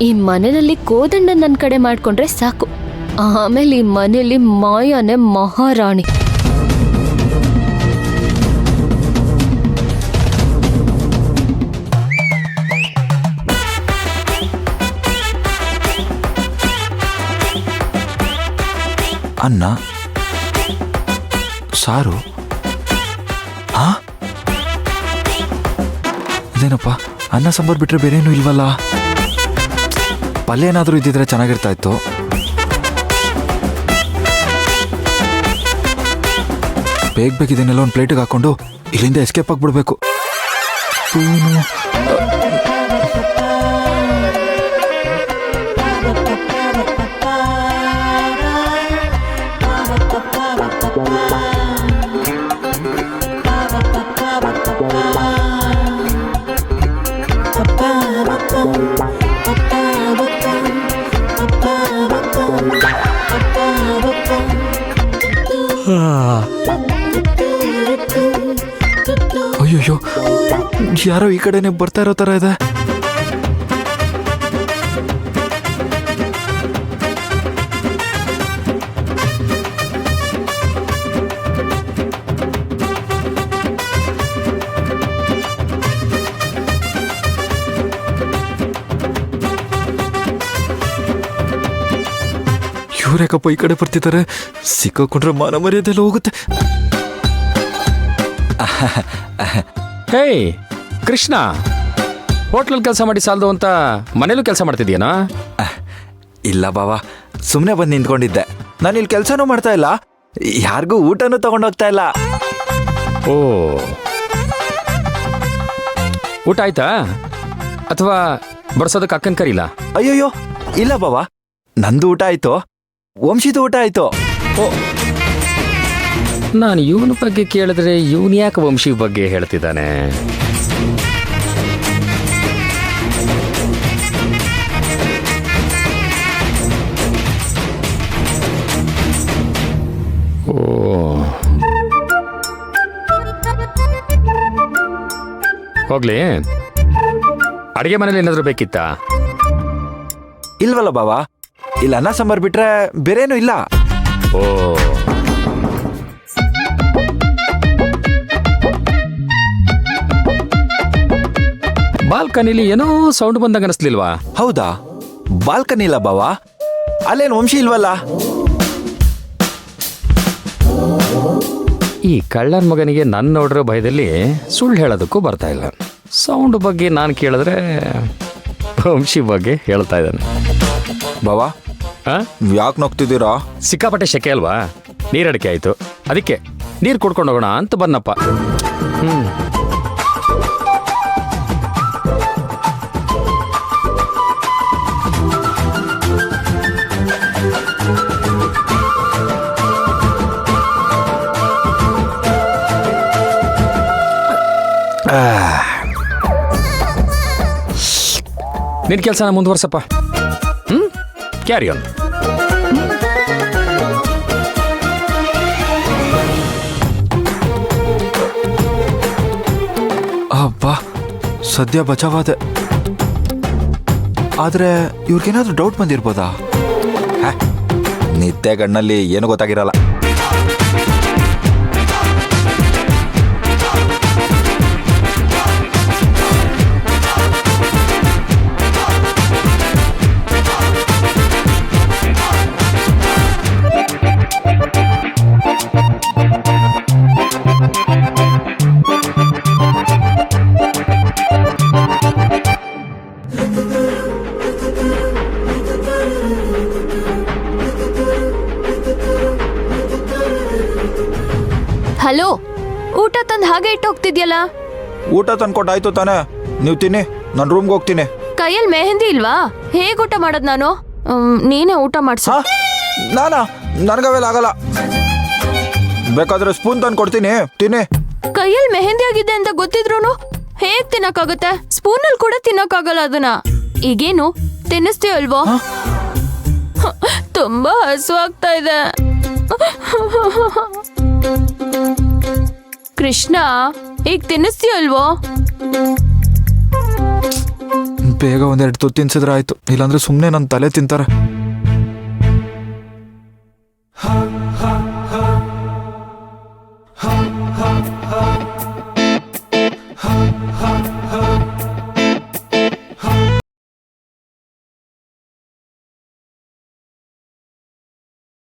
ಈ ಮನೆಯಲ್ಲಿ ಕೋದಂಡ ನನ್ನ ಕಡೆ ಮಾಡ್ಕೊಂಡ್ರೆ ಸಾಕು. ಆಮೇಲೆ ಈ ಮನೆಯಲ್ಲಿ ಮಾಯಾನೆ ಮಹಾರಾಣಿ. ಅನ್ನ ಸಾರು. ಇದೇನಪ್ಪ, ಅನ್ನ ಸಾಂಬಾರು ಬಿಟ್ರೆ ಬೇರೇನೂ ಇಲ್ವಲ್ಲ. ಪಲ್ಯ ಏನಾದರೂ ಇದ್ದಿದ್ರೆ ಚೆನ್ನಾಗಿರ್ತಾ ಇತ್ತು. ಬೇಗ ಇದನ್ನೆಲ್ಲ ಒಂದು ಪ್ಲೇಟಿಗೆ ಹಾಕೊಂಡು ಇಲ್ಲಿಂದ ಎಸ್ಕೇಪ್ ಆಗಿಬಿಡ್ಬೇಕು. ಅಯ್ಯೋ, ಯಾರೋ ಈ ಕಡೆನೆ ಬರ್ತಾ ಇರೋ ತರ ಇದೆ. ಇವ್ರ್ಯಾಕಪ್ಪ ಈ ಕಡೆ ಬರ್ತಿದ್ದಾರೆ? ಸಿಕ್ಕಾಕೊಂಡ್ರೆ ಮಾನ ಮರ್ಯಾದೆಲ್ಲ ಹೋಗುತ್ತೆ. ಹೇ ಕೃಷ್ಣ, ಹೋಟ್ಲಲ್ಲಿ ಕೆಲಸ ಮಾಡಿ ಸಾಲದು ಅಂತ ಮನೇಲೂ ಕೆಲಸ ಮಾಡ್ತಿದ್ಯೇನಾ? ಇಲ್ಲ ಬಾವಾ, ಸುಮ್ಮನೆ ಬಂದು ನಿಂತ್ಕೊಂಡಿದ್ದೆ. ನಾನು ಇಲ್ಲಿ ಕೆಲಸನೂ ಮಾಡ್ತಾ ಇಲ್ಲ, ಯಾರಿಗೂ ಊಟನೂ ತಗೊಂಡೋಗ್ತಾ ಇಲ್ಲ. ಓ, ಊಟ ಆಯ್ತಾ? ಅಥವಾ ಬಡ್ಸೋದಕ್ಕೆ ಅಕ್ಕನ್ ಕರೀಲಾ? ಅಯ್ಯೋಯ್ಯೋ, ಇಲ್ಲ ಬಾವಾ, ನಂದು ಊಟ ಆಯ್ತು, ವಂಶಿದು ಊಟ ಆಯ್ತು. ಓ, ನಾನು ಇವನ ಬಗ್ಗೆ ಕೇಳಿದ್ರೆ ಇವನ್ ಯಾಕೆ ವಂಶಿ ಬಗ್ಗೆ ಹೇಳ್ತಿದ್ದಾನೆ? ಓ, ಹೋಗ್ಲಿ, ಅಡಿಗೆ ಮನೇಲಿ ಏನಾದರೂ ಬೇಕಿತ್ತಾ? ಇಲ್ವಲ್ಲ ಬಾವಾ, ಇಲ್ಲ ಅನ್ನ ಸಾಂಬಾರು ಬಿಟ್ರೆ ಬೇರೇನೂ ಇಲ್ಲ. ಓ, ಬಾಲ್ಕನಿಲಿ ಏನೋ ಸೌಂಡ್ ಬಂದಾಗ ಅನಿಸ್ಲಿಲ್ವಾ? ಹೌದಾ, ಬಾಲ್ಕನಿ ಇಲ್ಲ ಬಾವಾ, ಅಲ್ಲೇನು ವಂಶಿ ಇಲ್ವಲ್ಲ? ಈ ಕಳ್ಳನ ಮಗನಿಗೆ ನನ್ನ ನೋಡಿರೋ ಭಯದಲ್ಲಿ ಸುಳ್ಳು ಹೇಳೋದಕ್ಕೂ ಬರ್ತಾ ಇಲ್ಲ. ಸೌಂಡ್ ಬಗ್ಗೆ ನಾನು ಕೇಳಿದ್ರೆ ವಂಶಿ ಬಗ್ಗೆ ಹೇಳ್ತಾ ಇದ್ದಾನೆ. ಬಾವಾ, ಯಾಕೆ ನೋಗ್ತಿದ್ದೀರಾ? ಸಿಕ್ಕಾಪಟ್ಟೆ ಶೆಕೆ ಅಲ್ವಾ, ನೀರಡಿಕೆ ಆಯ್ತು, ಅದಕ್ಕೆ ನೀರು ಕುಡ್ಕೊಂಡು ಹೋಗೋಣ ಅಂತ ಬನ್ನಪ್ಪ. ನಿನ್ ಕೆಲಸನ ಮುಂದುವರ್ಸಪ್ಪ. Carry on. ಅಬ್ಬಾ, ಸದ್ಯ ಬಚಾವಾದೆ. ಆದ್ರೆ ಇವ್ರಿಗೇನಾದ್ರೂ ಡೌಟ್ ಬಂದಿರ್ಬೋದಾ? ನಿತ್ಯ ಗಣ್ಣಲ್ಲಿ ಏನು ಗೊತ್ತಾಗಿರಲ್ಲ. ಹಲೋ, ಊಟ ತಂದು ಹಾಗೆ ಇಟ್ಟು ಹೋಗ್ತಿದ್ಯಲ್ಲ? ಊಟ ತಂದ್ಕೊಟ್ಟಾಯ್ತು ತಾನೆ, ನೀವು ತಿನ್ನಿ, ನಾನು ರೂಮ್ಗೆ ಹೋಗ್ತೀನಿ. ಕೈಯಲ್ಲಿ ಮೆಹಂದಿ ಇಲ್ವಾ? ಹೇಗ್ ಊಟ ಮಾಡೋದು ನಾನು? ನೀನೇ ಊಟ ಮಾಡ್ಸ. ನಾನಾ? ನನಗವೆಲ್ಲ ಆಗಲ್ಲ. ಬೇಕಾದ್ರೆ ಸ್ಪೂನ್ ತಂದು ಕೊಡ್ತೀನಿ, ತಿನ್ನಿ. ಕೈಯಲ್ಲಿ ಮೆಹಂದಿ ಆಗಿದೆ ಅಂತ ಗೊತ್ತಿದ್ರು ಹೇಗ್ ತಿನ್ನಕ್ಕಾಗುತ್ತೆ? ಸ್ಪೂನಲ್ಲಿ ಕೂಡ ತಿನ್ನಕ್ಕಾಗಲ್ಲ ಅದನ್ನ. ಈಗೇನು ತಿನ್ನಿಸ್ತೀಯ ಅಲ್ವೋ? ತುಂಬಾ ಹಸುವಾಗ್ತಾ ಇದೆ. ಕೃಷ್ಣ, ಈಗ ತಿನ್ನಿಸ್ತೀಯ ಅಲ್ವೋ? ಬೇಗ ಒಂದೆರಡು ತುತ್ತು ತಿನ್ಸಿದ್ರೆ ಆಯ್ತು, ಇಲ್ಲಾಂದ್ರೆ ಸುಮ್ಮನೆ ನನ್ನ ತಲೆ ತಿಂತಾರೆ.